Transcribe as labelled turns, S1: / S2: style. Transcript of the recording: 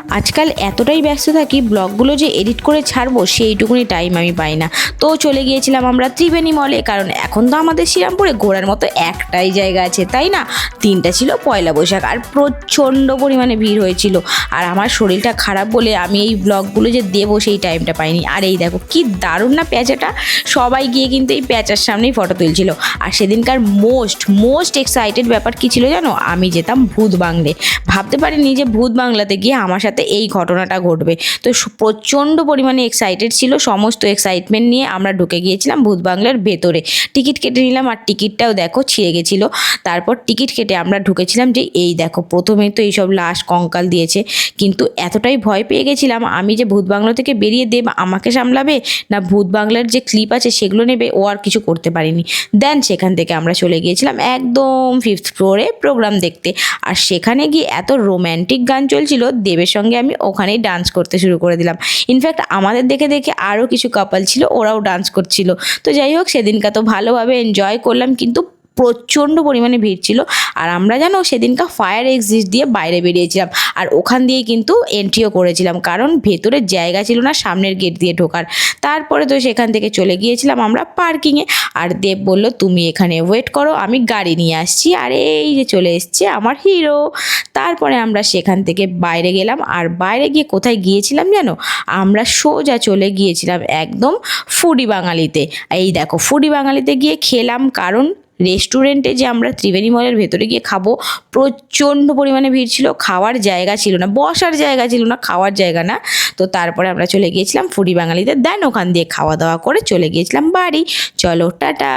S1: আজকাল এতটাই ব্যস্ত থাকি, ব্লগগুলো যে এডিট করে ছাড়বো সেইটুকুনি টাইম আমি পাই না। তো চলে গিয়েছিলাম আমরা ত্রিবেণী মলে, কারণ এখন তো আমাদের শ্রীরামপুরে ঘোরার মতো একটাই জায়গা আছে, তাই না? দিনটা ছিল পয়লা বৈশাখ আর প্রচণ্ড পরিমাণে ভিড় হয়েছিল। আর আমার শরীরটা খারাপ বলে আমি এই ব্লগগুলো যে দেবো সেই টাইমটা পাইনি। আর এই দেখো কি দারুণ না প্যাঁচাটা, সবাই গিয়ে কিন্তু এই প্যাঁচার সামনেই ফটো তুলছিল। আর সেদিনকার মোস্ট এক্সাইটেড ব্যাপার কী ছিল জানো? আমি যেতাম ভূত বাংলে। ভাবতে পারিনি যে ভূত বাংলাতে গিয়ে আমার সাথে এই ঘটনাটা ঘটবে। তো প্রচণ্ড পরিমাণে এক্সাইটেড ছিল, সমস্ত এক্সাইটমেন্ট নিয়ে আমরা ঢুকে গিয়েছিলাম ভূত বাংলার ভেতরে। টিকিট কেটে নিলাম, আর টিকিটটাও দেখো ছিঁড়ে গেছিলো। তারপর টিকিট কেটে আমরা ঢুকেছিলাম। যে এই দেখো প্রথমেই তো এইসব লাশ কঙ্কাল দিয়েছে, কিন্তু এতটাই ভয় পেয়ে গেছিলাম আমি যে ভূত বাংলা থেকে বেরিয়ে দেব আমাকে সামলাবে না ভূত বাংলার যে ক্লিপ আছে সেগুলো নেবে, ও আর কিছু করতে পারিনি। দেন সেখান থেকে আমরা চলে গিয়েছিলাম একদম 5th ফ্লোরে প্রোগ্রাম দেখতে। আর সেখানে গিয়ে এত রোম্যান্টিক গান চলছিল, দেবের সঙ্গে আমি ওখানেই ডান্স করতে শুরু করে দিলাম। ইনফ্যাক্ট আমাদের দেখে দেখে আরও কিছু কাপল ছিল, ওরাও ডান্স করছিল। তো যাই হোক, সেদিনকা তো ভালোভাবে এনজয় করলাম, কিন্তু প্রচণ্ড পরিমাণে ভিড় ছিল। আর আমরা জানো সেদিনকা ফায়ার এক্সিট দিয়ে বাইরে বেরিয়েছিলাম, আর ওখান দিয়েই কিন্তু এন্ট্রিও করেছিলাম, কারণ ভেতরের জায়গা ছিল না সামনের গেট দিয়ে ঢোকার। তারপরে তো সেখান থেকে চলে গিয়েছিলাম আমরা পার্কিংয়ে। আর দেব বলল তুমি এখানে ওয়েট করো, আমি গাড়ি নিয়ে আসছি। আর এই যে চলে এসছে আমার হিরো। তারপরে আমরা সেখান থেকে বাইরে গেলাম। আর বাইরে গিয়ে কোথায় গিয়েছিলাম জানো? আমরা সোজা চলে গিয়েছিলাম একদম ফুডি বাঙালিতে। এই দেখো ফুডি বাঙালিতে গিয়ে খেলাম, কারণ রেস্টুরেন্টে যে আমরা ত্রিবেণী মলের ভেতরে গিয়ে খাবো, প্রচণ্ড পরিমাণে ভিড় ছিল, খাওয়ার জায়গা ছিল না, বসার জায়গা ছিল না, খাওয়ার জায়গা না। তো তারপরে আমরা চলে গিয়েছিলাম ফুডি বাঙালিতে। দেন ওখান দিয়ে খাওয়া দাওয়া করে চলে গিয়েছিলাম বাড়ি। চলো টাটা।